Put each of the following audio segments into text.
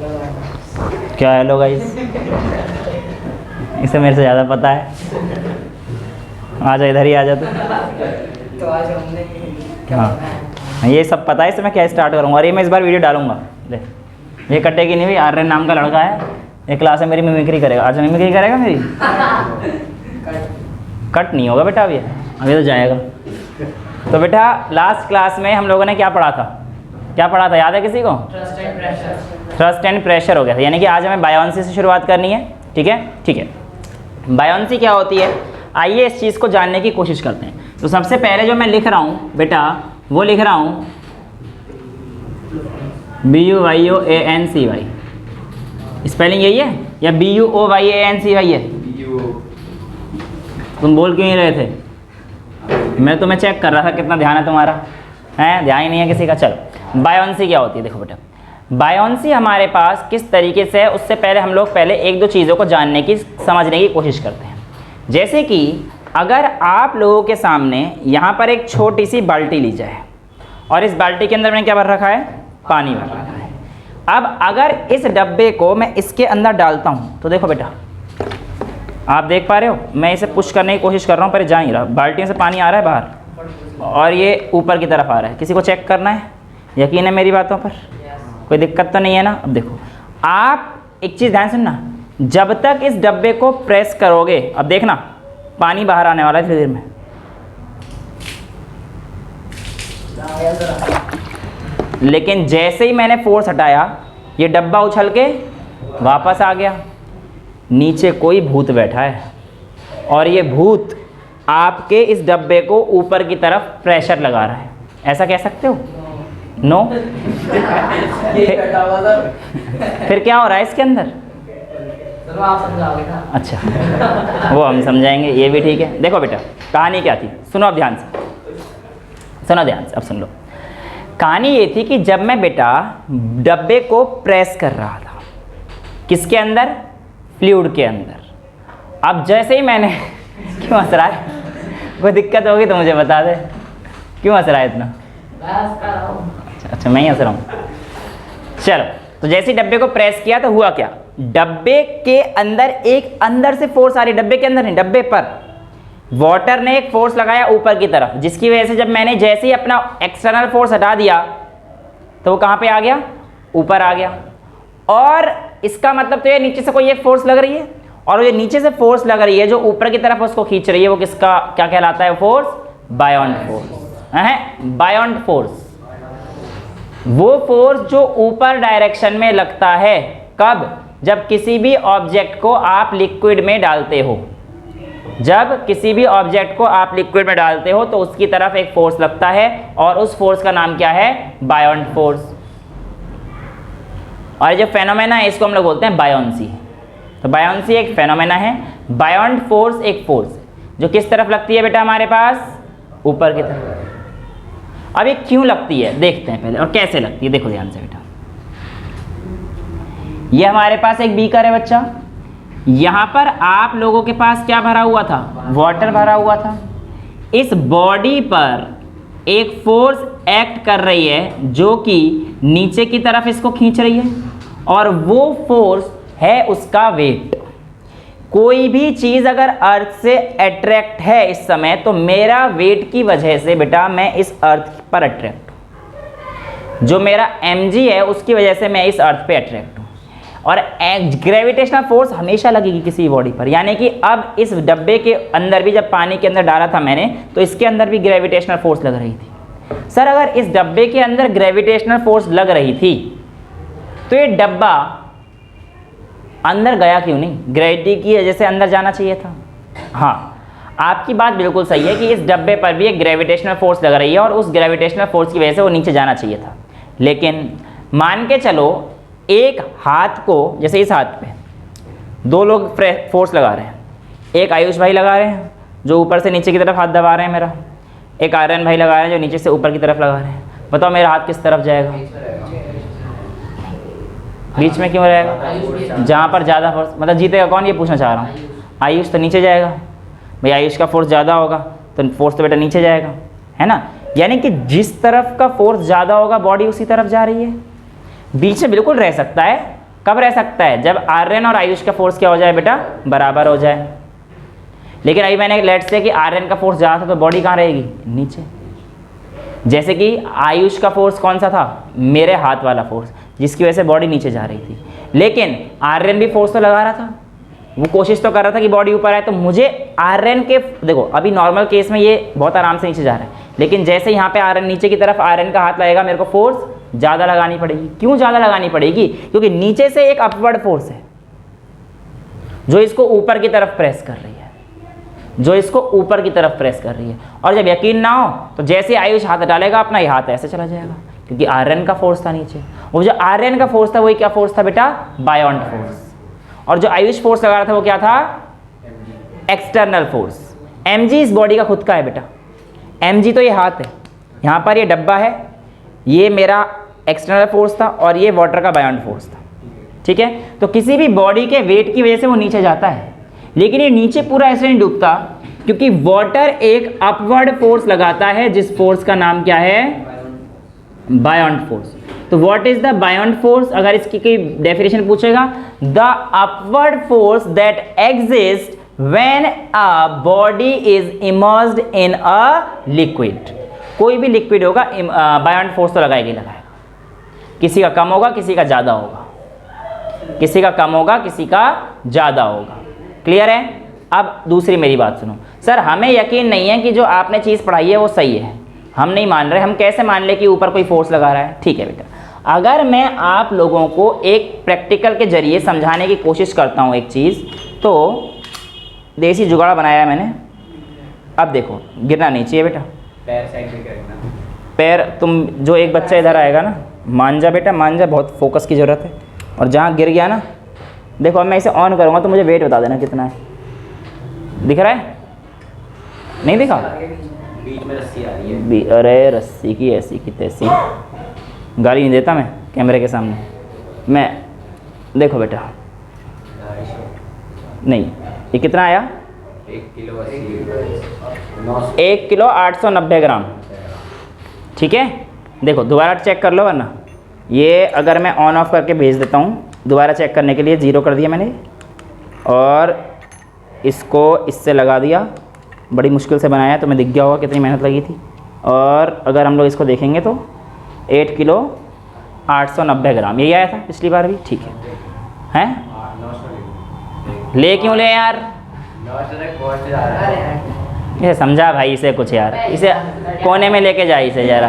क्या hello guys, इसे मेरे से ज़्यादा पता है। आ जा, इधर ही आ जा तू। तो आज हमने क्या हाँ, ये सब पता है, इससे मैं क्या स्टार्ट करूँगा। और ये मैं इस बार वीडियो डालूंगा। देख, ये कटेगी नहीं हुई। आर्यन नाम का लड़का है, एक क्लास में मेरी मिमिक्री करेगा। आज मिमिक्री करेगा मेरी। कट नहीं होगा बेटा, अभी तो जाएगा। तो बेटा लास्ट क्लास में हम लोगों ने क्या पढ़ा था? क्या पढ़ा था, याद है किसी को? ट्रस्ट एंड प्रेशर हो गया था। यानी कि आज हमें बायोन्सी से शुरुआत करनी है। ठीक है, ठीक है। बायोन्सी क्या होती है, आइए इस चीज़ को जानने की कोशिश करते हैं। तो सबसे पहले जो मैं लिख रहा हूँ बेटा, वो लिख रहा हूँ BUYOANCY। स्पेलिंग यही है या BUOYANCY है? तुम बोल क्यों नहीं रहे थे? मैं तुम्हें चेक कर रहा था कितना ध्यान है तुम्हारा। है, ध्यान ही नहीं है किसी का। चलो, बायोन्सी क्या होती है? देखो बेटा, बायोन्सी हमारे पास किस तरीके से है, उससे पहले हम लोग पहले एक दो चीज़ों को जानने की, समझने की कोशिश करते हैं। जैसे कि अगर आप लोगों के सामने यहाँ पर एक छोटी सी बाल्टी ली जाए और इस बाल्टी के अंदर मैंने क्या भर रखा है? पानी भर रखा है। अब अगर इस डब्बे को मैं इसके अंदर डालता हूँ तो देखो बेटा, आप देख पा रहे हो, मैं इसे पुश करने की कोशिश कर रहा हूँ पर जा नहीं रहा। बाल्टी से पानी आ रहा है बाहर और ये ऊपर की तरफ आ रहा है। किसी को चेक करना है? यकीन है मेरी बातों पर? कोई दिक्कत तो नहीं है ना? अब देखो, आप एक चीज़ ध्यान सुनना, जब तक इस डब्बे को प्रेस करोगे, अब देखना पानी बाहर आने वाला है थोड़ी देर में। लेकिन जैसे ही मैंने फोर्स हटाया, ये डब्बा उछल के वापस आ गया। नीचे कोई भूत बैठा है और ये भूत आपके इस डब्बे को ऊपर की तरफ प्रेशर लगा रहा है। ऐसा कह सकते हो? नो? फिर क्या हो रहा है इसके अंदर? आप समझाओगे ना। अच्छा, वो हम समझाएंगे, ये भी ठीक है। देखो बेटा, कहानी क्या थी, सुनो अब ध्यान से, सुनो ध्यान से, अब सुन लो। कहानी ये थी कि जब मैं बेटा डब्बे को प्रेस कर रहा था, किसके अंदर? फ्लूइड के अंदर। अब जैसे ही मैंने क्यों हंस रहा है? कोई दिक्कत होगी तो मुझे बता दे। क्यों हंस रहा है इतना? अच्छा, मैं ही हंस रहा हूँ। चलो, तो जैसे ही डब्बे को प्रेस किया तो हुआ क्या? डब्बे के अंदर एक अंदर से फोर्स आ रही, डब्बे के अंदर नहीं, डब्बे पर वाटर ने एक फोर्स लगाया ऊपर की तरफ, जिसकी वजह से जब मैंने जैसे ही अपना एक्सटर्नल फोर्स हटा दिया तो वो कहाँ पे आ गया? ऊपर आ गया। और इसका मतलब तो ये नीचे से कोई एक फोर्स लग रही है, और ये नीचे से फोर्स लग रही है जो ऊपर की तरफ उसको खींच रही है, वो किसका क्या कहलाता है? फोर्स बायोंड फोर्स है। बायोंड फोर्स वो फोर्स जो ऊपर डायरेक्शन में लगता है। कब? जब किसी भी ऑब्जेक्ट को आप लिक्विड में डालते हो। जब किसी भी ऑब्जेक्ट को आप लिक्विड में डालते हो तो उसकी तरफ एक फोर्स लगता है और उस फोर्स का नाम क्या है? Beyond force. और जो फेनोमेना है इसको हम लोग बोलते हैं बायोन्सी। तो बायोन्सी एक फेनोमेना है, बायोंड फोर्स एक फोर्स जो किस तरफ लगती है बेटा? हमारे पास ऊपर की तरफ। अब ये क्यों लगती है देखते हैं पहले, और कैसे लगती है देखो ध्यान से बेटा। ये हमारे पास एक बीकर है बच्चा, यहाँ पर आप लोगों के पास क्या भरा हुआ था? वाटर भरा हुआ था। इस बॉडी पर एक फोर्स एक्ट कर रही है जो कि नीचे की तरफ इसको खींच रही है, और वो फोर्स है उसका वेट। कोई भी चीज़ अगर अर्थ से अट्रैक्ट है इस समय, तो मेरा वेट की वजह से बेटा मैं इस अर्थ पर अट्रैक्ट हूँ। जो मेरा mg है उसकी वजह से मैं इस अर्थ पे अट्रैक्ट हूँ। और ग्रेविटेशनल फोर्स हमेशा लगेगी किसी बॉडी पर। यानी कि अब इस डब्बे के अंदर भी जब पानी के अंदर डाला था मैंने, तो इसके अंदर भी ग्रेविटेशनल फोर्स लग रही थी। सर अगर इस डब्बे के अंदर ग्रेविटेशनल फोर्स लग रही थी तो ये डब्बा अंदर गया क्यों नहीं? ग्रेविटी की वजह से अंदर जाना चाहिए था। हाँ, आपकी बात बिल्कुल सही है कि इस डब्बे पर भी एक ग्रेविटेशनल फोर्स लग रही है और उस ग्रेविटेशनल फोर्स की वजह से वो नीचे जाना चाहिए था। लेकिन मान के चलो एक हाथ को, जैसे इस हाथ पे दो लोग फोर्स लगा रहे हैं, एक आयुष भाई लगा रहे हैं जो ऊपर से नीचे की तरफ हाथ दबा रहे हैं मेरा, एक आर्यन भाई लगा रहे हैं जो नीचे से ऊपर की तरफ लगा रहे हैं। बताओ मेरा हाथ किस तरफ जाएगा? बीच में क्यों रहेगा? जहाँ पर ज़्यादा फोर्स, मतलब जीतेगा कौन, ये पूछना चाह रहा हूँ। आयुष तो नीचे जाएगा भाई, आयुष का फोर्स ज़्यादा होगा तो फोर्स तो बेटा नीचे जाएगा, है ना। यानी कि जिस तरफ का फोर्स ज़्यादा होगा बॉडी उसी तरफ जा रही है। बीच में बिल्कुल रह सकता है कब रह सकता है? जब आर्यन और आयुष का फोर्स क्या हो जाए बेटा? बराबर हो जाए। लेकिन अभी मैंने लेट्स से कि आर्यन का फोर्स ज़्यादा था तो बॉडी कहाँ रहेगी? नीचे। जैसे कि आयुष का फोर्स कौन सा था? मेरे हाथ वाला फोर्स, जिसकी वजह से बॉडी नीचे जा रही थी। लेकिन आर्यन भी फोर्स तो लगा रहा था, वो कोशिश तो कर रहा था कि बॉडी ऊपर आए। तो मुझे आर्यन के, देखो अभी नॉर्मल केस में ये बहुत आराम से नीचे जा रहा है, लेकिन जैसे यहाँ पे आर्यन नीचे की तरफ आर्यन का हाथ लगेगा, मेरे को फोर्स ज़्यादा लगानी पड़ेगी। क्यों ज़्यादा लगानी पड़ेगी? क्योंकि नीचे से एक अपवर्ड फोर्स है जो इसको ऊपर की तरफ प्रेस कर रही है, जो इसको ऊपर की तरफ प्रेस कर रही है। और जब यकीन ना हो तो जैसे आयुष हाथ डालेगा अपना, ये हाथ ऐसे चला जाएगा, क्योंकि आर्यन का फोर्स था नीचे। वो जो आर्यन का फोर्स था वही क्या फोर्स था बेटा? बायोंट फोर्स। और जो आयुष फोर्स लगा रहा था वो क्या था? External force. mg इस बॉडी का खुद का है बेटा। mg तो ये हाथ है, यहाँ पर ये डब्बा है, ये मेरा एक्सटर्नल फोर्स था और ये वाटर का बायोंट फोर्स था। ठीक है, तो किसी भी बॉडी के वेट की वजह से वो नीचे जाता है, लेकिन ये नीचे पूरा ऐसे नहीं डूबता, क्योंकि वाटर एक अपवर्ड फोर्स लगाता है, जिस फोर्स का नाम क्या है? Buoyant force. तो what is the buoyant force? अगर इसकी कोई डेफिनेशन पूछेगा, the upward force that exist when a body is immersed in a liquid. कोई भी लिक्विड होगा, बायोंट फोर्स तो लगाएगा ही लगाएगा। किसी का कम होगा, किसी का ज़्यादा होगा, किसी का कम होगा, किसी का ज़्यादा होगा। क्लियर है? अब दूसरी मेरी बात सुनो। सर हमें यकीन नहीं है कि जो आपने चीज़ पढ़ाई है वो सही है, हम नहीं मान रहे। हम कैसे मान ले कि ऊपर कोई फोर्स लगा रहा है? ठीक है बेटा, अगर मैं आप लोगों को एक प्रैक्टिकल के जरिए समझाने की कोशिश करता हूँ एक चीज़, तो देसी जुगाड़ बनाया है मैंने। अब देखो, गिरना नहीं चाहिए बेटा, पैर साइड में करना। पैर, तुम जो एक बच्चा इधर आएगा ना, मान जा बेटा, मान जा, बहुत फोकस की ज़रूरत है। और जहाँ गिर गया ना, देखो अब मैं इसे ऑन करूँगा तो मुझे वेट बता देना कितना है। दिख रहा है? नहीं दिखा? बीच में रस्सी आ रही है। अरे रस्सी की ऐसी की तैसी, गाली नहीं देता मैं कैमरे के सामने। मैं देखो बेटा, नहीं ये कितना आया? 1 किलो 80, 1 किलो 890 ग्राम। ठीक है, देखो दोबारा चेक कर लो, वरना ये अगर मैं ऑन ऑफ करके भेज देता हूँ दोबारा चेक करने के लिए, 0 कर दिया मैंने और इसको इससे लगा दिया, बड़ी मुश्किल से बनाया, तो मैं दिख गया होगा कितनी मेहनत लगी थी। और अगर हम लोग इसको देखेंगे तो 8 किलो 890 ग्राम यही आया था पिछली बार भी। ठीक है, हैं? ले क्यों ले यार? ये समझा भाई इसे कुछ यार, इसे कोने में लेके जाए इसे ज़रा।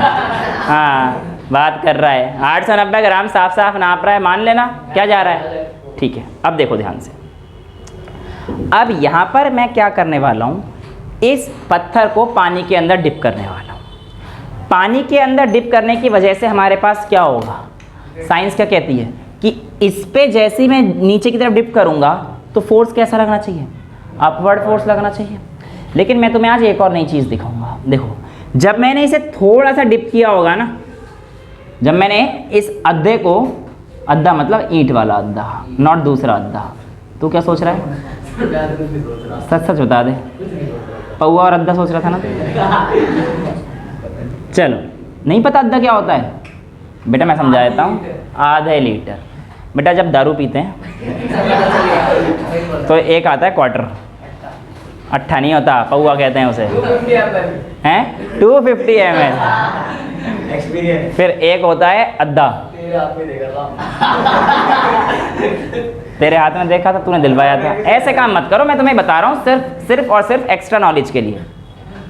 हाँ बात कर रहा है, 890 ग्राम साफ साफ नाप रहा है, मान लेना क्या जा रहा है। ठीक है, अब देखो ध्यान से, अब यहाँ पर मैं क्या करने वाला हूँ, इस पत्थर को पानी के अंदर डिप करने वाला हूँ। पानी के अंदर डिप करने की वजह से हमारे पास क्या होगा? साइंस क्या कहती है कि इस पे जैसे ही मैं नीचे की तरफ डिप करूँगा तो फोर्स कैसा लगना चाहिए? अपवर्ड फोर्स लगना चाहिए। लेकिन मैं तुम्हें आज एक और नई चीज़ दिखाऊंगा। देखो, जब मैंने इसे थोड़ा सा डिप किया होगा ना, जब मैंने इस अद्दे को, अद्दा मतलब ईंट वाला अद्दा, नॉट दूसरा अद्दा, तू क्या सोच रहा है? सच सच बता दे, पौआ और अद्दा सोच रहा था ना? चलो, नहीं पता अद्दा क्या होता है? बेटा मैं समझा देता हूँ, आधे लीटर। बेटा जब दारू पीते हैं तो एक आता है क्वार्टर, अट्ठा नहीं होता, पौआ कहते हैं उसे, हैं 250 ml। फिर एक होता है अद्दा, तेरे हाथ में देखा था, तूने दिलवाया था। ऐसे काम मत करो, मैं तुम्हें बता रहा हूँ सिर्फ और सिर्फ एक्स्ट्रा नॉलेज के लिए।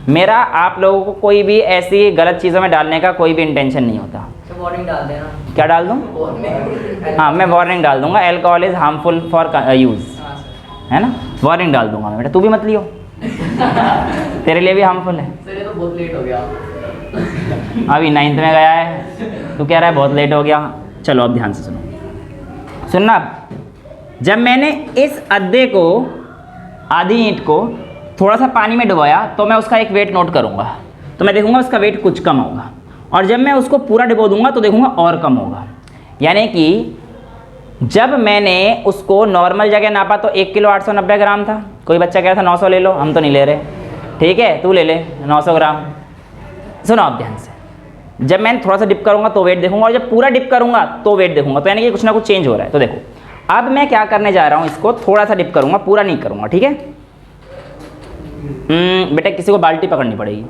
मेरा आप लोगों को कोई भी ऐसी गलत चीज़ों में डालने का कोई भी इंटेंशन नहीं होता। वार्निंग डाल देना। क्या डाल दूँ? हाँ मैं वार्निंग डाल दूंगा, alcohol is harmful for use, है ना? वार्निंग डाल दूंगा मैं। बेटा तू भी मत लियो, तेरे लिए भी हार्मफुल है। सर ये तो बहुत लेट हो गया। अभी 9th में गया है, तू कह रहा है बहुत लेट हो गया। चलो अब ध्यान से सुनो, सुनना। जब मैंने इस अद्दे को, आधी ईंट को थोड़ा सा पानी में डुबाया तो मैं उसका एक वेट नोट करूँगा, तो मैं देखूँगा उसका वेट कुछ कम होगा। और जब मैं उसको पूरा डुबो दूंगा तो देखूँगा और कम होगा। यानी कि जब मैंने उसको नॉर्मल जगह नापा तो 1 किलो 890 ग्राम था। कोई बच्चा कह रहा था 900 ले लो, हम तो नहीं ले रहे। ठीक है तू ले ले 900 ग्राम। सुनो आप ध्यान से, जब मैं थोड़ा सा डिप करूंगा तो वेट देखूंगा, और जब पूरा डिप करूंगा तो वेट देखूंगा। तो यानी कि कुछ ना कुछ चेंज हो रहा है। तो देखो अब मैं क्या करने जा रहा हूं, इसको थोड़ा सा डिप करूंगा, पूरा नहीं करूंगा, ठीक है। बेटा किसी को बाल्टी पकड़नी पड़ेगी,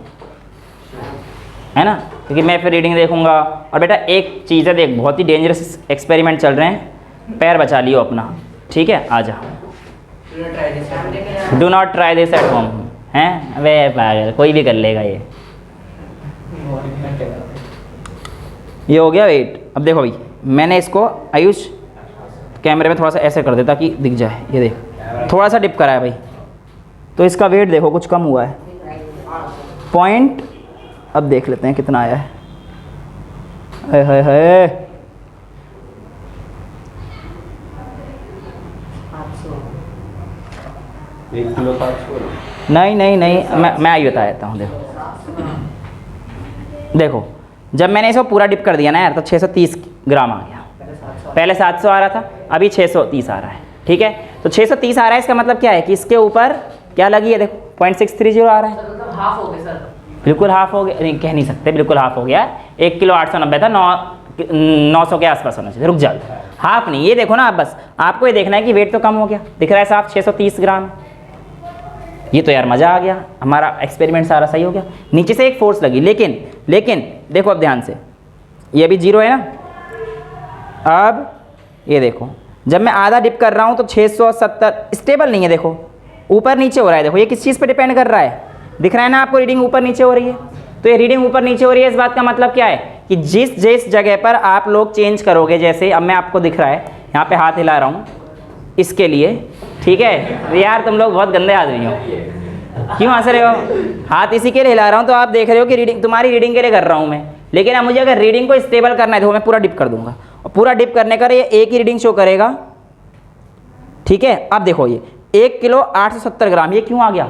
है ना, क्योंकि मैं फिर रीडिंग देखूंगा। और बेटा एक चीज़ है देख, बहुत ही डेंजरस एक्सपेरिमेंट चल रहे हैं, पैर बचा लियो अपना, ठीक है। आ जा, do not try this at home, हैं अबे पागल, कोई भी कर लेगा ये हो गया वेट। अब देखो भाई, मैंने इसको आयुष कैमरे में थोड़ा सा ऐसे कर दे ताकि दिख जाए, ये देख थोड़ा सा डिप करा है भाई, तो इसका वेट देखो कुछ कम हुआ है, पॉइंट, अब देख लेते हैं कितना आया है। है 1 किलो 500। नहीं, मैं आई बता देता हूँ। देखो जब मैंने इसको पूरा डिप कर दिया ना यार, तो 630 ग्राम आ गया। पहले 700 आ रहा था, अभी 630 आ रहा है, ठीक है। तो 630 आ रहा है, इसका मतलब क्या है कि इसके ऊपर क्या लगी है, देखो 0.630 आ रहा है, मतलब हाफ हो गया सर, बिल्कुल हाफ हो गया। नहीं कह नहीं सकते बिल्कुल हाफ हो गया, 1 किलो 890 था, 900 के आसपास होना चाहिए। रुक जाओ, हाफ नहीं, ये देखो ना आप, बस आपको ये देखना है कि वेट तो कम हो गया, दिख रहा है साफ 630 ग्राम। ये तो यार मज़ा आ गया, हमारा एक्सपेरिमेंट सारा सही हो गया। नीचे से एक फोर्स लगी, लेकिन देखो अब ध्यान से, ये अभी 0 है ना। अब ये देखो जब मैं आधा डिप कर रहा हूँ तो 670 स्टेबल नहीं है, देखो ऊपर नीचे हो रहा है। देखो ये किस चीज़ पे डिपेंड कर रहा है, दिख रहा है ना आपको, रीडिंग ऊपर नीचे हो रही है। तो ये रीडिंग ऊपर नीचे हो रही है, इस बात का मतलब क्या है कि जिस जगह पर आप लोग चेंज करोगे, जैसे अब मैं आपको दिख रहा है यहाँ पे हाथ हिला रहा हूँ इसके लिए, ठीक है। यार तुम लोग बहुत गंदे आदमी हो, क्यों हंस रहे हो? हाथ इसी के लिए हिला रहा हूँ, तो आप देख रहे हो कि रीडिंग तुम्हारी रीडिंग के लिए कर रहा हूँ मैं। लेकिन अब मुझे अगर रीडिंग को स्टेबल करना है तो मैं पूरा डिप कर दूंगा, और पूरा डिप करने का ये एक ही रीडिंग शो करेगा, ठीक है। अब देखो ये 1 किलो 870 ग्राम, ये क्यों आ गया?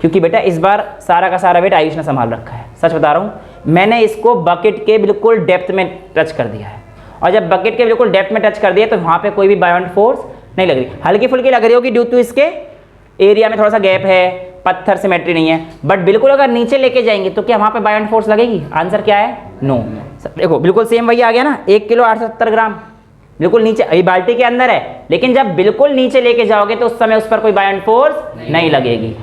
क्योंकि बेटा इस बार सारा का सारा वेट आयुष ने संभाल रखा है। सच बता रहा हूँ, मैंने इसको बकेट के बिल्कुल डेप्थ में टच कर दिया है, और जब बकेट के बिल्कुल डेप्थ में टच कर दिया तो वहाँ पे कोई भी बायोंट फोर्स नहीं लग रही। हल्की फुल्की लग रही होगी ड्यू टू इसके एरिया में थोड़ा सा गैप है, पत्थर सिमेट्री नहीं है, बट बिल्कुल अगर नीचे लेके जाएंगे तो क्या वहाँ पे बायोंट फोर्स लगेगी? आंसर क्या है? नो। देखो बिल्कुल सेम वही आ गया ना, 1 किलो 870 ग्राम बिल्कुल नीचे, अभी बाल्टी के अंदर है, लेकिन जब बिल्कुल नीचे लेके जाओगे तो उस समय उस पर कोई बायोंट फोर्स नहीं लगेगी।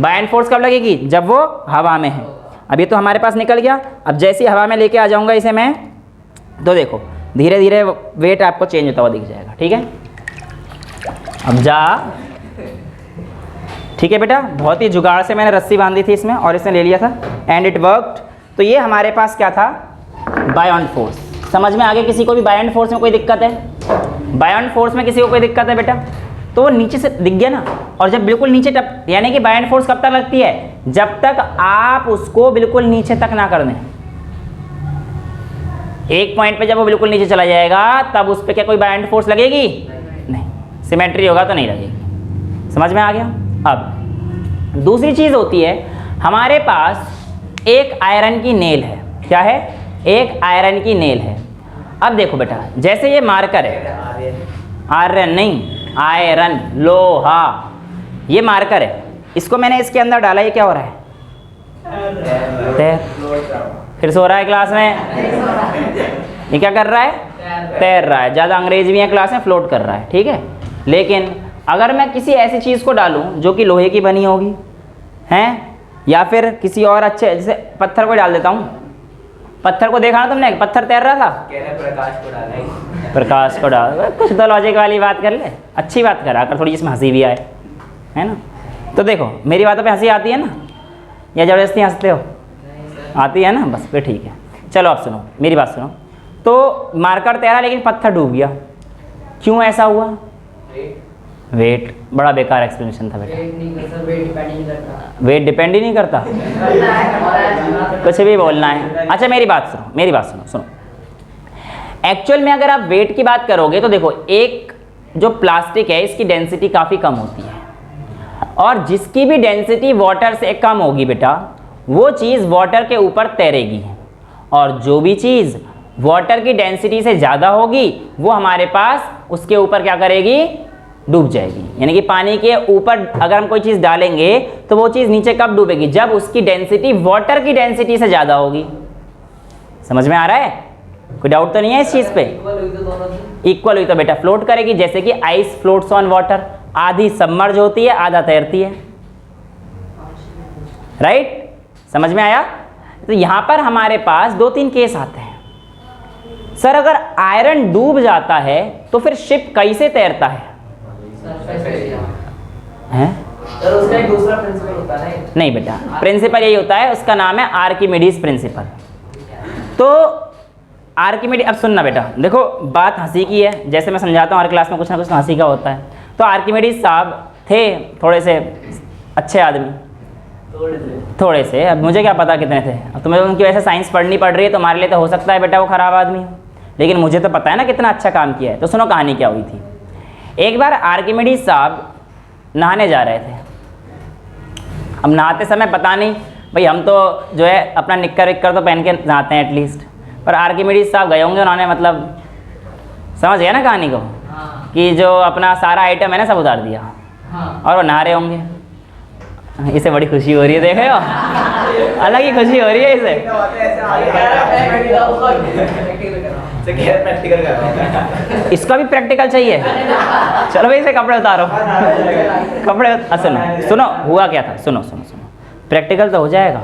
बायोंट फोर्स कब लगेगी? जब वो हवा में है। अब ये तो हमारे पास निकल गया, अब जैसे ही हवा में लेके आ जाऊंगा इसे मैं, तो देखो धीरे धीरे वेट आपको चेंज होता हुआ दिख जाएगा, ठीक है। अब जा, ठीक है बेटा, बहुत ही जुगाड़ से मैंने रस्सी बांधी थी इसमें और इसने ले लिया था, एंड इट वर्कड। तो ये हमारे पास क्या था? बायोंट फोर्स। समझ में आगे किसी को भी बायोंट फोर्स में कोई दिक्कत है? बायोंट फोर्स में किसी को कोई दिक्कत है बेटा? तो वो नीचे से दिख गया ना, और जब बिल्कुल नीचे टप, यानी कि बायोंट फोर्स कब तक लगती है? जब तक आप उसको बिल्कुल नीचे तक ना कर दें। एक पॉइंट पे जब वो बिल्कुल नीचे चला जाएगा तब उस पर क्या कोई बायोंट फोर्स लगेगी? नहीं। सिमेट्री होगा तो नहीं लगेगी। समझ में आ गया? अब दूसरी चीज होती है, हमारे पास एक आयरन की नेल है। क्या है? एक आयरन की नेल है। अब देखो बेटा, जैसे ये मार्कर है, आयरन नहीं, आयरन लोहा, ये मार्कर है, इसको मैंने इसके अंदर डाला, ये क्या हो रहा है? तैर। फिर सो रहा है क्लास में, ये क्या कर रहा है? तैर रहा है। ज़्यादा अंग्रेजी में क्लास में फ्लोट कर रहा है, ठीक है। लेकिन अगर मैं किसी ऐसी चीज़ को डालूं जो कि लोहे की बनी होगी, हैं, या फिर किसी और अच्छे, जैसे पत्थर को डाल देता हूँ, पत्थर को देखा ना तुमने, पत्थर तैर रहा था, प्रकाश को डाला, प्रकाश को डाल, कुछ तो लॉजिक वाली बात कर ले, अच्छी बात करा कर, थोड़ी जिसमें हंसी भी आए, है ना। तो देखो मेरी बातों पे हंसी आती है ना, या ज़बरदस्ती हंसते हो? आती है ना, बस फिर ठीक है। चलो अब सुनो, मेरी बात सुनो। तो मार्कर तैरा लेकिन पत्थर डूब गया, क्यों ऐसा हुआ? वेट। बड़ा बेकार एक्सप्लेनेशन था बेटा। वेट डिपेंड ही नहीं करता, कुछ भी बोलना है। अच्छा मेरी बात सुनो, सुनो। एक्चुअल में अगर आप वेट की बात करोगे तो देखो, एक जो प्लास्टिक है इसकी डेंसिटी काफ़ी कम होती है, और जिसकी भी डेंसिटी वाटर से कम होगी बेटा, वो चीज़ वाटर के ऊपर तैरेगी, और जो भी चीज़ वाटर की डेंसिटी से ज़्यादा होगी वो हमारे पास उसके ऊपर क्या करेगी? डूब जाएगी। यानी कि पानी के ऊपर अगर हम कोई चीज़ डालेंगे तो वो चीज़ नीचे कब डूबेगी? जब उसकी डेंसिटी वाटर की डेंसिटी से ज़्यादा होगी। समझ में आ रहा है? कोई डाउट तो नहीं है इस चीज़ पे? इक्वल हुई तो बेटा फ्लोट करेगी, जैसे कि आइस फ्लोट्स ऑन वाटर, आधी सबमर्ज होती है आधा तैरती है, राइट? समझ में आया? तो यहाँ पर हमारे पास 2-3 केस आते हैं। सर अगर आयरन डूब जाता है तो फिर शिप कैसे तैरता है? हैं? सर उसका एक दूसरा प्रिंसिपल होता है ना? नहीं बेटा, प्रिंसिपल यही होता है, उसका नाम है आर्किमिडीज प्रिंसिपल। तो आर्किमिडीज, अब सुनना बेटा, देखो बात हंसी की है, जैसे मैं समझाता हूँ हर क्लास में कुछ ना कुछ हंसी का होता है। तो आर्किमिडीज साहब थे थोड़े से अच्छे आदमी, थोड़े से, अब मुझे क्या पता कितने थे, अब तुम्हें उनकी वैसे साइंस पढ़नी पड़ रही है, तुम्हारे लिए तो हो सकता है बेटा वो ख़राब आदमी हो, लेकिन मुझे तो पता है ना कितना अच्छा काम किया है। तो सुनो कहानी क्या हुई थी। एक बार आर्किमिडीज साहब नहाने जा रहे थे। अब नहाते समय पता नहीं भाई, हम तो जो है अपना निक्कर विक्कर तो पहन के नहाते हैं एटलीस्ट, पर आर्किमिडीज साहब गए होंगे उन्होंने, मतलब समझ गया ना कहानी को, कि जो अपना सारा आइटम है ना सब उतार दिया, और वो नहा रहे होंगे। इसे बड़ी खुशी हो रही है, देखे हो, अलग ही खुशी हो रही है इसे। इसका भी प्रैक्टिकल चाहिए? चलो भाई इसे कपड़े उतारो, कपड़े सुनो सुनो हुआ क्या था, सुनो सुनो सुनो, प्रैक्टिकल तो हो जाएगा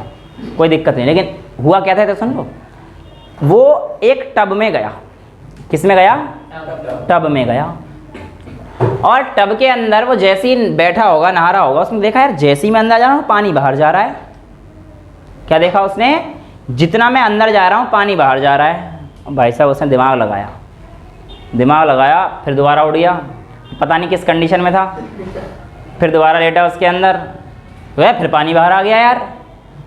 कोई दिक्कत नहीं, लेकिन हुआ क्या था तो सुन लो। वो एक टब में गया, किस में गया? टब में गया, और टब के अंदर वो जैसे ही बैठा होगा नहा रहा होगा, उसने देखा यार जैसे ही मैं अंदर जा रहा हूँ पानी बाहर जा रहा है। क्या देखा उसने? जितना मैं अंदर जा रहा हूँ पानी बाहर जा रहा है। भाई साहब उसने दिमाग लगाया, फिर दोबारा उड़ गया, पता नहीं किस कंडीशन में था, फिर दोबारा लेटा उसके अंदर, वह फिर पानी बाहर आ गया यार,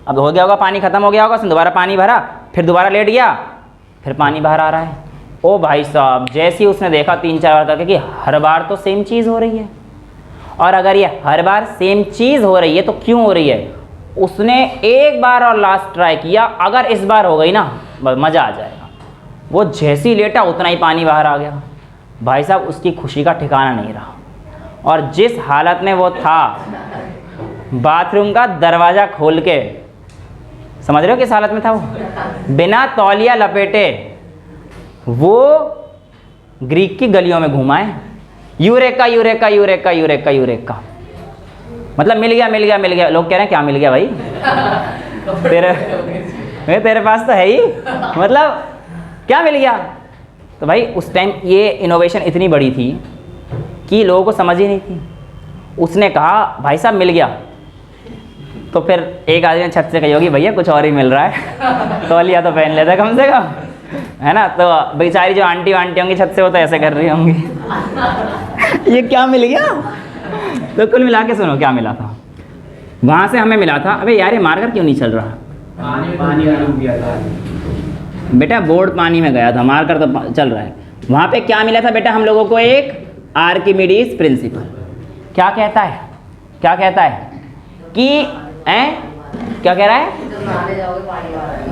अब हो गया होगा पानी ख़त्म हो गया होगा, उसने दोबारा पानी भरा, फिर दोबारा लेट गया, फिर पानी बाहर आ रहा है। ओ भाई साहब, जैसे ही उसने देखा 3-4 बार करके कि हर बार तो सेम चीज़ हो रही है, और अगर ये हर बार सेम चीज़ हो रही है तो क्यों हो रही है, उसने एक बार और लास्ट ट्राई किया, अगर इस बार हो गई ना मज़ा आ जाएगा। वो जैसे ही लेटा उतना ही पानी बाहर आ गया। भाई साहब उसकी खुशी का ठिकाना नहीं रहा, और जिस हालत में वो था, बाथरूम का दरवाज़ा खोल के, समझ रहे हो किस हालत में था वो, बिना तौलिया लपेटे वो ग्रीक की गलियों में घुमाए, eureka eureka eureka eureka eureka, मतलब मिल गया। लोग कह रहे हैं क्या मिल गया भाई, तेरे पास तो है ही, मतलब क्या मिल गया? तो भाई उस टाइम ये इनोवेशन इतनी बड़ी थी कि लोगों को समझ ही नहीं थी। उसने कहा भाई साहब मिल गया, तो फिर एक आदमी ने छत से कही होगी भैया कुछ और ही मिल रहा है, तौलिया तो पहन लेता कम से कम, है ना? तो बेचारी जो आंटी होंगी छत से वो तो ऐसे कर रही होंगी ये क्या मिल गया? तो कुल मिला के सुनो क्या मिला था। वहाँ से हमें मिला था, अबे यार ये मार्कर क्यों नहीं चल रहा? पानी डूब गया था बेटा, बोर्ड पानी में गया था, मार्कर तो चल रहा है। वहाँ पे क्या मिला था बेटा हम लोगों को? एक आर्किमिडीज प्रिंसिपल। क्या कहता है कि क्या कह रहा है?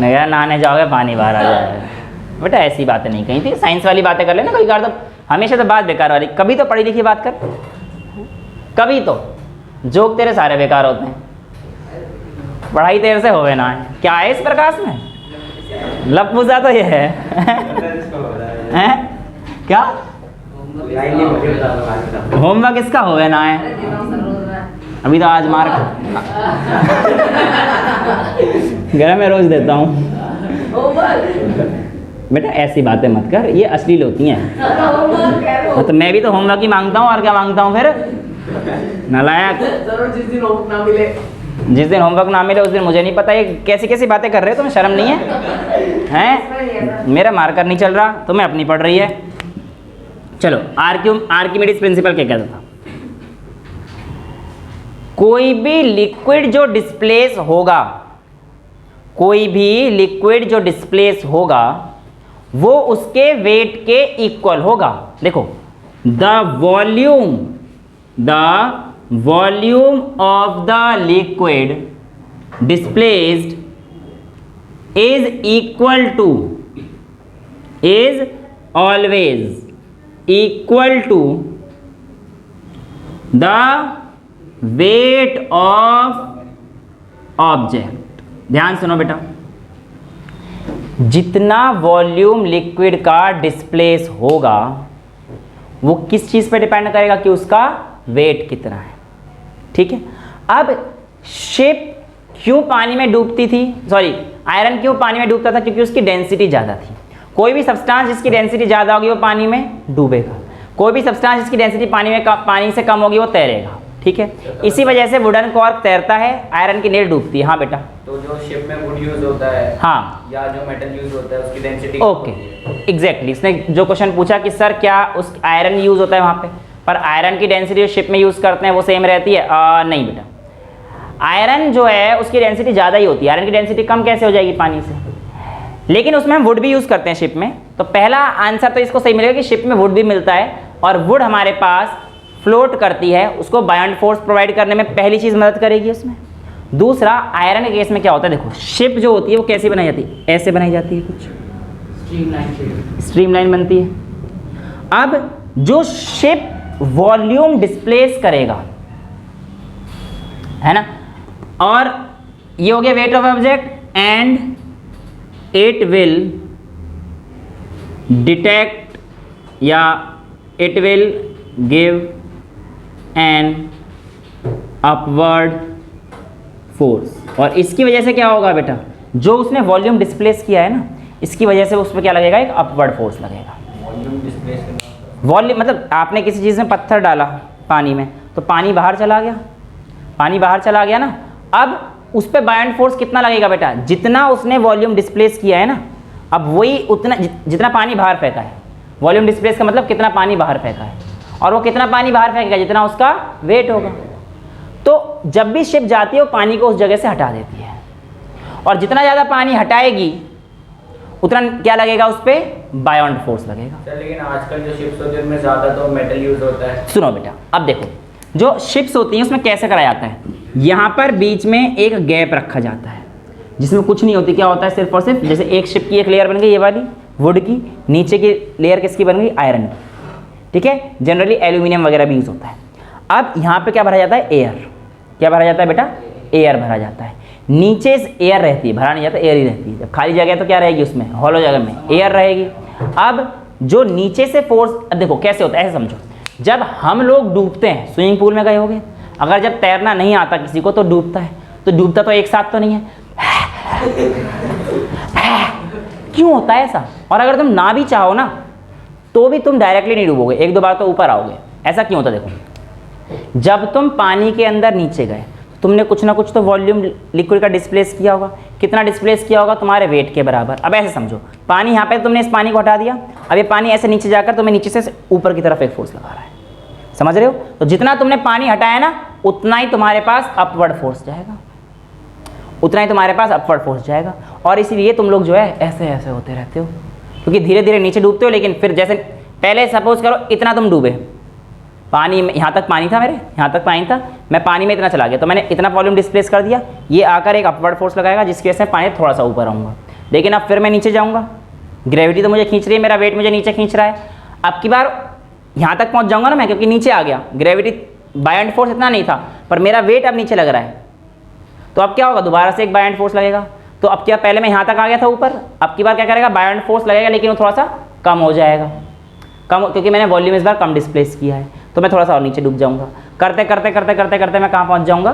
नहीं यार नहाने जाओगे पानी बाहर आ जाएगा। बेटा ऐसी बातें नहीं कही थी, साइंस वाली बातें कर लेना, कभी बार तो हमेशा तो बात बेकार वाली, कभी तो पढ़ी लिखी बात कर, कभी तो जोक तेरे सारे बेकार होते हैं, पढ़ाई तेरे से होवे ना है। क्या है इस प्रकाश में? लपमुजा तो ये है हैं? क्या होमवर्क इसका होवे ना है? अभी तो आज मार घर में रोज देता हूँ। बेटा ऐसी बातें मत कर, ये अश्लील होती हैं। तो मैं भी तो होमवर्क ही मांगता हूँ, और क्या मांगता हूँ फिर? नालायक। जिस दिन होमवर्क ना मिले उस दिन मुझे नहीं पता ये कैसी कैसी बातें कर रहे हो, तुम्हें शर्म नहीं है? हैं? मेरा मार्कर नहीं चल रहा, तुम्हें अपनी पड़ रही है। चलो आर्किमिडीज प्रिंसिपल क्या कहता था? कोई भी लिक्विड जो डिस्प्लेस होगा, वो उसके वेट के इक्वल होगा। देखो, the volume of the liquid displaced is always equal to the weight of object। ध्यान सुनो बेटा, जितना वॉल्यूम लिक्विड का डिस्प्लेस होगा वो किस चीज़ पे डिपेंड करेगा कि उसका वेट कितना है। ठीक है, अब शिप क्यों पानी में डूबती थी, सॉरी आयरन क्यों पानी में डूबता था, क्योंकि उसकी डेंसिटी ज़्यादा थी। कोई भी सब्सटेंस जिसकी डेंसिटी ज़्यादा होगी वो पानी में डूबेगा, कोई भी सब्सटेंस जिसकी डेंसिटी पानी से कम होगी वो तैरेगा। ठीक है, इसी वजह से वुडन कॉर्क तैरता है, आयरन की नेल डूबती है। हाँ बेटा, तो जो शिप में वुड यूज होता है, हाँ, या जो मेटल यूज होता है उसकी डेंसिटी, ओके एग्जैक्टली, इसने जो क्वेश्चन पूछा कि सर क्या उस आयरन यूज होता है वहाँ पे, पर आयरन की डेंसिटी जो शिप में यूज करते हैं वो सेम रहती है? नहीं बेटा, आयरन जो है उसकी डेंसिटी ज़्यादा ही होती है। आयरन की डेंसिटी कम कैसे हो जाएगी पानी से, लेकिन उसमें हम वुड भी यूज़ करते हैं शिप में। तो पहला आंसर तो इसको सही मिलेगा कि शिप में वुड भी मिलता है और वुड हमारे पास फ्लोट करती है, उसको बायोंड फोर्स प्रोवाइड करने में पहली चीज़ मदद करेगी उसमें। दूसरा, आयरन के केस में क्या होता है, देखो शिप जो होती है वो कैसी बनाई जाती है, ऐसे बनाई जाती है, कुछ स्ट्रीमलाइन बनती है। अब जो शिप वॉल्यूम डिस्प्लेस करेगा, है ना, और ये हो गया weight of object, and it will detect या it will give an upward force. और इसकी वजह से क्या होगा बेटा, जो उसने वॉल्यूम डिस्प्लेस किया है ना, इसकी वजह से उस पर क्या लगेगा, एक अपवर्ड फोर्स लगेगा। वॉल्यूम मतलब आपने किसी चीज़ में पत्थर डाला पानी में, तो पानी बाहर चला गया, पानी बाहर चला गया ना, अब उस पर बायोंड फोर्स कितना लगेगा बेटा, जितना उसने वॉल्यूम डिस्प्लेस किया है ना, अब वही उतना जितना पानी बाहर फेंका है। वॉल्यूम डिस्प्लेस का मतलब कितना पानी बाहर फेंका है, और वो कितना पानी बाहर फेंकेगा, जितना उसका वेट होगा। तो जब भी शिप जाती है वो पानी को उस जगह से हटा देती है, और जितना ज़्यादा पानी हटाएगी उतना क्या लगेगा, उस पर बायोंड फोर्स लगेगा। सर लेकिन आजकल जो शिप्स होती है उनमें ज़्यादा तो मेटल यूज होता है। सुनो बेटा, अब देखो जो शिप्स होती हैं उसमें कैसे कराया जाता है, यहाँ पर बीच में एक गैप रखा जाता है जिसमें कुछ नहीं होती। क्या होता है, सिर्फ और सिर्फ जैसे एक शिप की एक लेयर बन गई ये वाली वुड की, नीचे की लेयर किसकी बन गई, आयरन की। ठीक है, जनरली एल्यूमिनियम वगैरह भी यूज़ होता है। अब यहाँ पे क्या भरा जाता है, एयर। क्या भरा जाता है बेटा, एयर भरा जाता है। नीचे एयर रहती है, भरा नहीं जाता, एयर ही रहती है। जब खाली जगह तो क्या रहेगी, उसमें हॉलो जगह में एयर रहेगी। अब जो नीचे से फोर्स, अब देखो कैसे होता है, ऐसे समझो, जब हम लोग डूबते हैं, स्विमिंग पूल में गए होंगे, अगर जब तैरना नहीं आता किसी को तो डूबता है, तो डूबता तो एक साथ तो नहीं है, क्यों होता है ऐसा। और अगर तुम ना भी चाहो ना तो भी तुम डायरेक्टली नहीं डूबोगे, एक दो बार तो ऊपर आओगे। ऐसा क्यों होता है, देखो जब तुम पानी के अंदर नीचे गए तुमने कुछ ना कुछ तो वॉल्यूम लिक्विड का डिस्प्लेस किया होगा। कितना डिस्प्लेस किया होगा, तुम्हारे वेट के बराबर। अब ऐसे समझो, पानी यहाँ पे तुमने इस पानी को हटा दिया, अब ये पानी ऐसे नीचे जाकर तुम्हें नीचे से ऊपर की तरफ एक फोर्स लगा रहा है, समझ रहे हो। तो जितना तुमने पानी हटाया ना उतना ही तुम्हारे पास अपवर्ड फोर्स जाएगा, उतना ही तुम्हारे पास अपवर्ड फोर्स जाएगा। और इसीलिए तुम लोग जो है ऐसे ऐसे होते रहते हो, क्योंकि धीरे धीरे नीचे डूबते हो। लेकिन फिर जैसे पहले सपोज करो इतना तुम डूबे, पानी में यहाँ तक पानी था, मेरे यहाँ तक पानी था, मैं पानी में इतना चला गया, तो मैंने इतना वॉल्यूम डिस्प्लेस कर दिया, ये आकर एक अपवर्ड फोर्स लगाएगा जिसकी वजह से पानी थोड़ा सा ऊपर आऊँगा। लेकिन अब फिर मैं नीचे जाऊँगा, ग्रेविटी तो मुझे खींच रही है, मेरा वेट मुझे नीचे खींच रहा है। अब की बार यहाँ तक पहुँच जाऊँगा ना मैं, क्योंकि नीचे आ गया, ग्रेविटी बायोंड फोर्स इतना नहीं था, पर मेरा वेट अब नीचे लग रहा है। तो अब क्या होगा, दोबारा से एक बायोंड फोर्स लगेगा। तो अब क्या, पहले मैं यहाँ तक आ गया था ऊपर, अब की बार क्या करेगा, बायोंड फोर्स लगेगा, लेकिन वो थोड़ा सा कम हो जाएगा, कम, क्योंकि मैंने वॉल्यूम इस बार कम डिस्प्लेस किया है। तो मैं थोड़ा सा और नीचे डूब जाऊंगा। करते करते करते करते करते मैं कहाँ पहुँच जाऊंगा,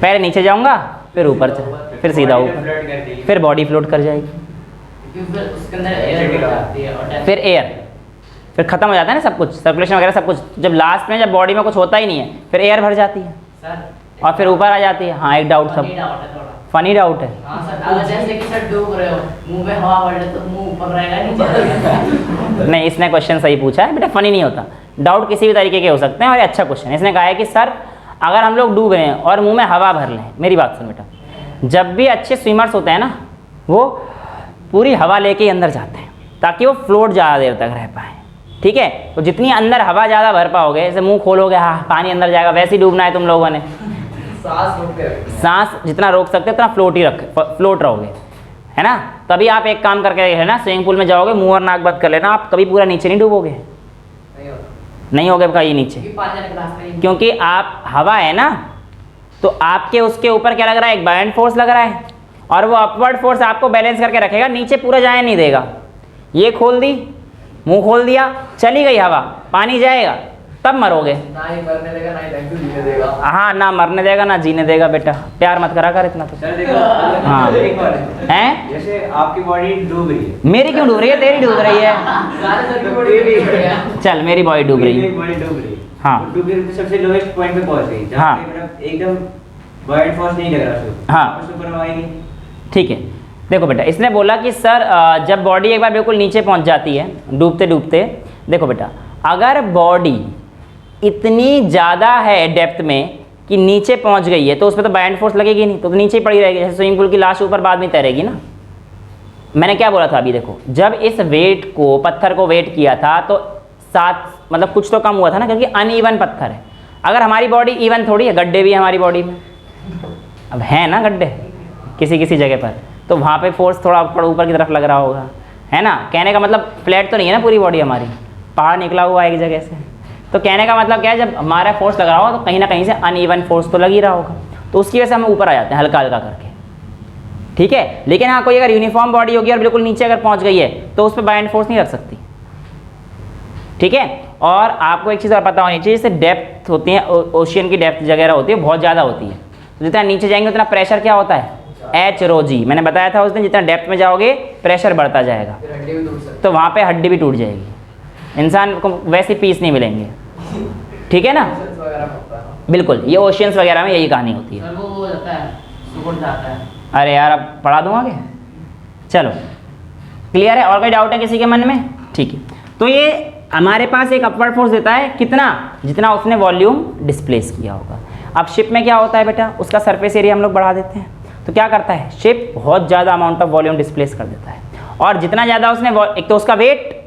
पहले नीचे जाऊंगा, फिर ऊपर, फिर सीधा ऊपर, फिर बॉडी फ्लोट कर जाएगी, फिर एयर, फिर खत्म हो जाता है ना सब कुछ, सर्कुलेशन वगैरह सब कुछ। जब लास्ट में जब बॉडी में कुछ होता ही नहीं है, फिर एयर भर जाती है और फिर ऊपर आ जाती है। हाँ, एक डाउट, सब फनी डाउट है। जैसे कि सर डूब रहे हो, मुंह में हवा भर ले तो मुंह ऊपर रहेगा, नीचे रहेगा। नहीं, इसने क्वेश्चन सही पूछा है बेटा, फनी नहीं होता। डाउट किसी भी तरीके के हो सकते हैं, और ये अच्छा क्वेश्चन है। इसने कहा है कि सर अगर हम लोग डूब रहे हैं और मुंह में हवा भर लें, मेरी बात सुन बेटा, जब भी अच्छे स्विमर्स होते हैं ना, वो पूरी हवा लेके अंदर जाते हैं ताकि वो फ्लोट ज़्यादा देर तक रह पाए। ठीक है, तो जितनी अंदर हवा ज़्यादा भर पाओगे, जैसे मुंह खोलोगे, हाँ पानी अंदर जाएगा, वैसे ही डूबना है तुम लोगों ने। सांस जितना रोक सकते हो उतना फ्लोट रहोगे, है ना। तभी आप एक काम करके है ना, स्विमिंग पूल में जाओगे, मुंह और नाक बंद कर लेना, आप कभी पूरा नीचे नहीं डूबोगे, नहीं होगे कहीं नीचे, क्योंकि आप हवा है ना, तो आपके उसके ऊपर क्या लग रहा है, एक बायंट फोर्स लग रहा है, और वो अपवर्ड फोर्स आपको बैलेंस करके रखेगा, नीचे पूरा जाए नहीं देगा। ये खोल दी, मुंह खोल दिया, चली गई हवा, पानी जाएगा, तब मरोगे। ना ही मरने देगा ना ही थैंक यू जीने देगा। हाँ, ना मरने देगा ना जीने देगा। बेटा प्यार मत करा कर इतना तो। सर देखो, हाँ। एक बार हैं? जैसे आपकी बॉडी डूब रही है, मेरी क्यों डूब रही है? तेरी डूब रही है। सारे सर की बॉडी डूब रही है। चल मेरी बॉडी डूब रही है। बॉडी डूब रही है, हाँ। वो डूब रही है तो सबसे लोएस्ट पॉइंट पे पहुंच गई, जहाँ हाँ। पे मतलब एकदम बॉडी फोर्स नहीं लग रहा उसको। हाँ। उसको करवाएगी। ठीक है, देखो बेटा, इसने बोला कि सर जब बॉडी एक बार बिल्कुल नीचे पहुंच जाती है डूबते डूबते, देखो बेटा, अगर बॉडी इतनी ज़्यादा है डेप्थ में कि नीचे पहुंच गई है तो उसमें तो बायंट फोर्स लगेगी नहीं, तो नीचे ही पड़ी रहेगी, जैसे स्विमिंग पूल की लाश ऊपर बाद में तैरेगी ना। मैंने क्या बोला था अभी, देखो, जब इस वेट को, पत्थर को वेट किया था तो साथ मतलब कुछ तो कम हुआ था ना, क्योंकि अनइवन पत्थर है। अगर हमारी बॉडी इवन थोड़ी है, गड्ढे भी है हमारी बॉडी में, अब है ना गड्ढे किसी किसी जगह पर, तो वहाँ पे फोर्स थोड़ा ऊपर की तरफ लग रहा होगा, है ना। कहने का मतलब फ्लैट तो नहीं है ना पूरी बॉडी हमारी, पहाड़ निकला हुआ है एक जगह से। तो कहने का मतलब क्या है, जब हमारा फोर्स लग रहा होगा तो कहीं ना कहीं से अनइवन फोर्स तो लग ही रहा होगा, तो उसकी वजह से हम ऊपर आ जाते हैं हल्का हल्का करके, ठीक है। लेकिन हाँ, कोई अगर यूनिफॉर्म बॉडी होगी और बिल्कुल नीचे अगर पहुँच गई है तो उस पर बायंट फोर्स नहीं रख सकती, ठीक है। और आपको एक चीज़ और पता होनी चाहिए, जैसे डेप्थ होती है, ओशियन की डेप्थ वगैरह होती है बहुत ज़्यादा होती है, तो जितना नीचे जाएंगे उतना प्रेशर क्या होता है, एच रो जी। मैंने बताया था उस दिन, जितना डेप्थ में जाओगे प्रेशर बढ़ता जाएगा, फिर हड्डी भी टूट सकती तो वहाँ पे हड्डी भी टूट जाएगी, इंसान को वैसे पीस नहीं मिलेंगे, ठीक है ना। है वगैरह पड़ता है ना। बिल्कुल, ये ओशियंस वगैरह में यही कहानी होती है। सर वो हो जाता है, सुकड़ जाता है। अरे यार, अब पढ़ा दूँ आगे, चलो क्लियर है। और कोई डाउट है किसी के मन में? ठीक है, तो ये हमारे पास एक अपवर्ड फोर्स देता है कितना, जितना उसने वॉल्यूम डिस्प्लेस किया होगा। अब शिप में क्या होता है बेटा, उसका सरफेस एरिया हम लोग बढ़ा देते हैं, तो क्या करता है, शिप बहुत ज़्यादा अमाउंट ऑफ वॉल्यूम डिस्प्लेस कर देता है, और जितना ज़्यादा उसने, एक तो उसका वेट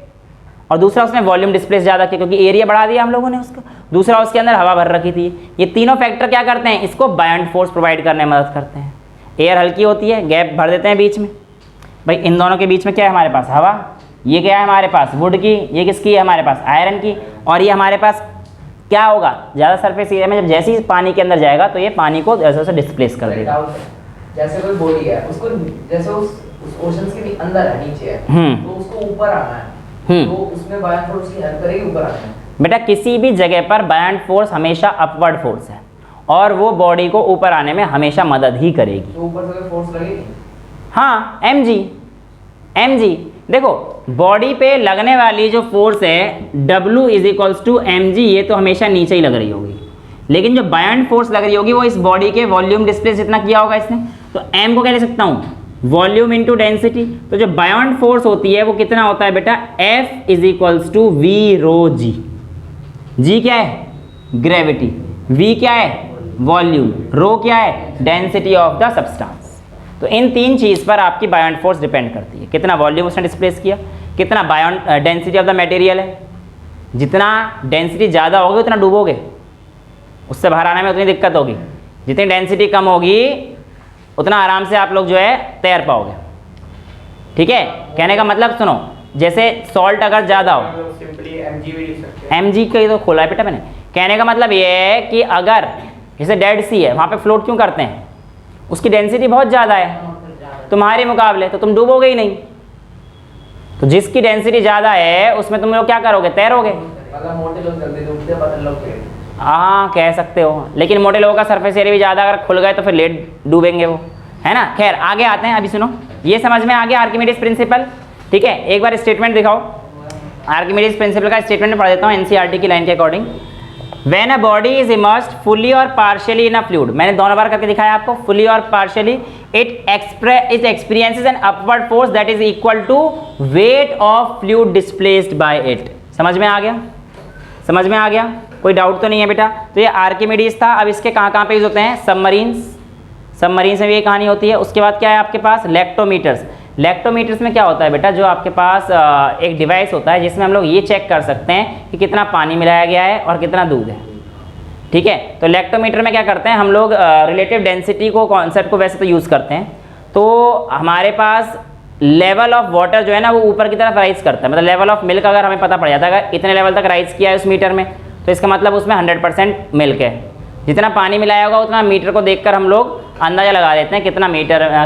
और दूसरा उसने वॉल्यूम डिस्प्लेस ज़्यादा किया क्योंकि एरिया बढ़ा दिया हम लोगों ने उसका, दूसरा उसके अंदर हवा भर रखी थी। ये तीनों फैक्टर क्या करते हैं, इसको बायंट फोर्स प्रोवाइड करने में मदद करते हैं। एयर हल्की होती है, गैप भर देते हैं बीच में, भाई इन दोनों के बीच में क्या है हमारे पास, हवा। ये क्या है हमारे पास, वुड की, ये किसकी है हमारे पास, आयरन की। और ये हमारे पास क्या होगा, ज़्यादा सरफेस एरिया में जब जैसे ही पानी के अंदर जाएगा तो ये पानी को ऐसे ऐसे डिस्प्लेस कर देगा। डाउट है, जैसे कोई बॉडी है उसको, जैसे उस ओशंस के भी अंदर है, नीचे है, तो उसको ऊपर आना है, तो उसमें बायंट फोर्स की हेल्प करेगी ऊपर आने में। बेटा किसी भी जगह पर बायंट फोर्स हमेशा अपवर्ड फोर्स है, और वो बॉडी को ऊपर आने में हमेशा मदद ही करेगी। तो ऊपर से कोई फोर्स लगेगी? हाँ, mg देखो, बॉडी पे लगने वाली जो फोर्स है W is equals to mg, ये तो हमेशा नीचे ही लग रही होगी, लेकिन जो बायंट फोर्स लग रही होगी वो इस बॉडी के वॉल्यूम डिस्प्लेस जितना किया होगा इसने, तो m को क्या ले सकता हूँ, वॉल्यूम इंटू डेंसिटी। तो जो बायंट फोर्स होती है वो कितना होता है बेटा, F is equals to we रो जी। जी क्या है, ग्रेविटी, V क्या है, वॉल्यूम, रो क्या है, डेंसिटी ऑफ द सब्सटेंस। तो इन तीन चीज़ पर आपकी बायंट फोर्स डिपेंड करती है, कितना वॉल्यूम उसने डिस्प्लेस किया, कितना डेंसिटी ऑफ द मटेरियल है। जितना डेंसिटी ज़्यादा होगी उतना डूबोगे, उससे बाहर आने में उतनी दिक्कत होगी। जितनी डेंसिटी कम होगी उतना आराम से आप लोग जो है तैर पाओगे, ठीक है। कहने का मतलब सुनो, जैसे सॉल्ट अगर ज़्यादा हो, सिंपली mg भी लिख सकते हैं। mg का ही तो खोला है बेटा मैंने। कहने का मतलब ये है कि अगर जैसे डेड सी है, वहाँ पे फ्लोट क्यों करते हैं, उसकी डेंसिटी बहुत ज़्यादा है तुम्हारे मुकाबले, तो तुम डूबोगे ही नहीं। तो जिसकी डेंसिटी ज़्यादा है उसमें तुम लोग क्या करोगे, तैरोगे। मतलब मोटे लोग जल्दी डूबते हैं, पतले लोग फिर। हाँ कह सकते हो, लेकिन मोटे लोगों का सरफेस एरिया भी ज़्यादा, अगर खुल गए तो फिर लेट डूबेंगे वो, है ना। खैर आगे आते हैं, अभी सुनो, ये समझ में आ गया आर्किमिडीज प्रिंसिपल, ठीक है। एक बार स्टेटमेंट दिखाओ, आर्किमिडीज प्रिंसिपल का स्टेटमेंट में पढ़ देता हूँ एनसीईआरटी की लाइन के according. When a body is immersed fully or partially in a fluid, मैंने दोनों बार करके दिखाया आपको, fully और partially, it experiences an upward force that is equal to weight of fluid displaced by it। समझ में आ गया, समझ में आ गया, कोई डाउट तो नहीं है बेटा। तो ये आर्किमिडीज था। अब इसके कहाँ कहाँ पे यूज होते हैं, सबमरीन्स में भी ये कहानी होती है। उसके बाद क्या है आपके पास, लैक्टोमीटर्स। लैक्टोमीटर्स में क्या होता है बेटा, जो आपके पास एक डिवाइस होता है जिसमें हम लोग ये चेक कर सकते हैं कि कितना पानी मिलाया गया है और कितना दूध है, ठीक है। तो लैक्टोमीटर में क्या करते हैं हम लोग, रिलेटिव डेंसिटी को, कॉन्सेप्ट को वैसे तो यूज़ करते हैं। तो हमारे पास लेवल ऑफ वाटर जो है ना वो ऊपर की तरफ राइज करता है, मतलब लेवल ऑफ मिल्क अगर हमें पता पड़ जाता है अगर इतने लेवल तक राइज किया है उस मीटर में, तो इसका मतलब उसमें 100% मिल्क है। जितना पानी मिलाया होगा उतना मीटर को देखकर हम लोग अंदाज़ा लगा देते हैं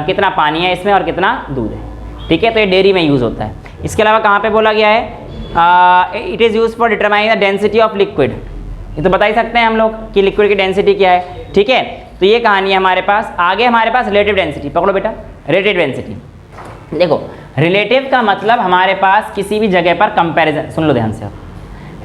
कितना पानी है इसमें और कितना दूध है। ठीक है, तो ये डेयरी में यूज़ होता है। इसके अलावा कहाँ पे बोला गया है, it is use for determining the density of liquid. ये तो बता ही सकते हैं हम लोग कि लिक्विड की डेंसिटी क्या है। ठीक है, तो ये कहानी है हमारे पास। आगे हमारे पास रिलेटिव डेंसिटी, पकड़ो बेटा, रिलेटिव डेंसिटी। देखो, रिलेटिव का मतलब हमारे पास किसी भी जगह पर कंपैरिजन, सुन लो ध्यान से।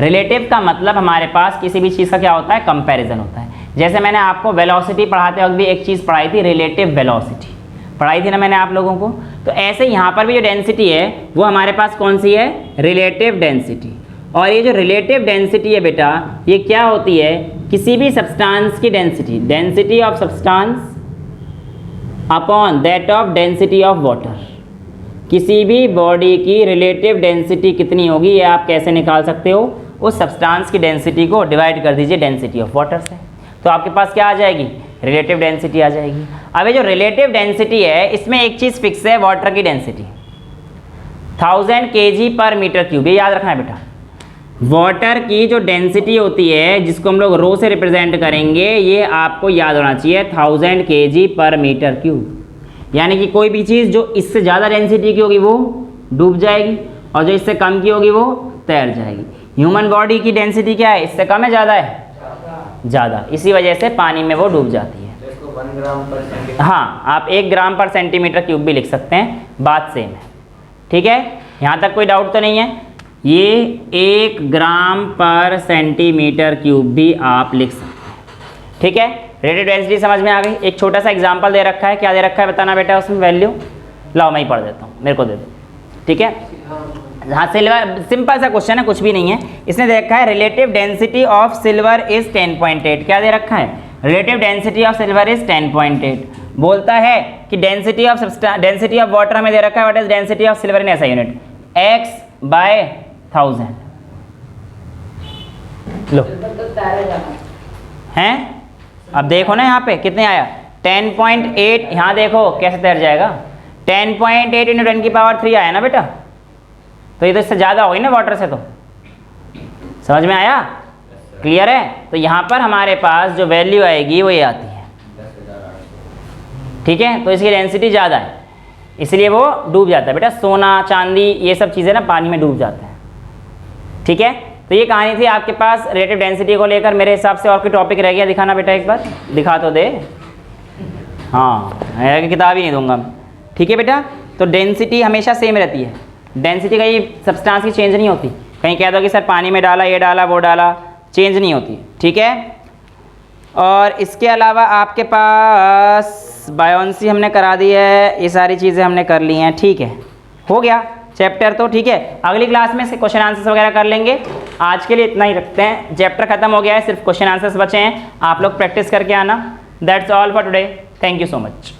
रिलेटिव का मतलब हमारे पास किसी भी चीज़ का क्या होता है, कंपैरिजन होता है। जैसे मैंने आपको वेलोसिटी पढ़ाते वक्त भी एक चीज़ पढ़ाई थी, रिलेटिव वेलोसिटी पढ़ाई थी ना मैंने आप लोगों को। तो ऐसे यहाँ पर भी जो डेंसिटी है वो हमारे पास कौन सी है, रिलेटिव डेंसिटी। और ये जो रिलेटिव डेंसिटी है बेटा, ये क्या होती है, किसी भी सब्सटेंस की density, density of substance upon that of density of water. किसी भी बॉडी की रिलेटिव डेंसिटी कितनी होगी ये आप कैसे निकाल सकते हो, उस सब्सटेंस की डेंसिटी को डिवाइड कर दीजिए डेंसिटी ऑफ वाटर से, तो आपके पास क्या आ जाएगी, रिलेटिव डेंसिटी आ जाएगी। अब ये जो रिलेटिव डेंसिटी है इसमें एक चीज़ फिक्स है, वाटर की डेंसिटी 1000 kg पर मीटर क्यूब, ये याद रखना है बेटा। वाटर की जो डेंसिटी होती है जिसको हम लोग रो से रिप्रेजेंट करेंगे, ये आपको याद होना चाहिए 1000 kg पर मीटर क्यूब। यानी कि कोई भी चीज़ जो इससे ज़्यादा डेंसिटी की होगी वो डूब जाएगी और जो इससे कम की होगी वो तैर जाएगी। ह्यूमन बॉडी की डेंसिटी क्या है, इससे कम है ज़्यादा है, ज़्यादा, इसी वजह से पानी में वो डूब जाती है। तो इसको 1 ग्राम पर सेंटीमीटर, हाँ, आप 1 ग्राम पर सेंटीमीटर क्यूब भी लिख सकते हैं, बात सेम है। ठीक है, यहाँ तक कोई डाउट तो नहीं है। ये 1 ग्राम पर सेंटीमीटर क्यूब भी आप लिख सकते हैं। ठीक है, रिलेटिव डेंसिटी समझ में आ गई। एक छोटा सा एग्जांपल दे रखा है, क्या दे रखा है बताना बेटा उसमें वैल्यू, लाओ मैं ही पढ़ देता हूँ, मेरे को दे दो। ठीक है, हाँ, सिल्वर, सिंपल सा क्वेश्चन है, कुछ भी नहीं है। इसने दे रखा है relative density of silver is 10.8। क्या दे रखा है, relative density of silver is 10.8। बोलता है कि डेंसिटी ऑफ वाटर हमें दे रखा है, what is density of silver in ऐसा यूनिट, x/1000। लो हैं, अब देखो ना यहाँ पे कितने आया, 10.8। यहाँ देखो कैसे तैर जाएगा, 10.8 × 10⁻³ आया ना बेटा, तो ये तो इससे ज़्यादा होगी ना वाटर से, तो समझ में आया, क्लियर है। तो यहाँ पर हमारे पास जो वैल्यू आएगी वो ये आती है। ठीक है, तो इसकी डेंसिटी ज़्यादा है इसलिए वो डूब जाता है बेटा। सोना चांदी ये सब चीज़ें ना पानी में डूब जाता है। ठीक है, तो ये कहानी थी आपके पास रिलेटिव डेंसिटी को लेकर। मेरे हिसाब से और कोई टॉपिक रह गया, दिखाना बेटा एक बार, दिखा तो दे। हाँ, किताब ही नहीं दूंगा। ठीक है बेटा, तो डेंसिटी हमेशा सेम रहती है, डेंसिटी कहीं सब्सटेंस की चेंज नहीं होती। कहीं कह दो कि सर पानी में डाला, ये डाला, वो डाला, चेंज नहीं होती। ठीक है, और इसके अलावा आपके पास बायोन्सी हमने करा दी है, ये सारी चीज़ें हमने कर ली हैं। ठीक है, हो गया चैप्टर तो। ठीक है, अगली क्लास में से क्वेश्चन आंसर्स वगैरह कर लेंगे। आज के लिए इतना ही रखते हैं, चैप्टर खत्म हो गया है, सिर्फ क्वेश्चन आंसर्स बचे हैं, आप लोग प्रैक्टिस करके आना। That's all for today, thank you so much.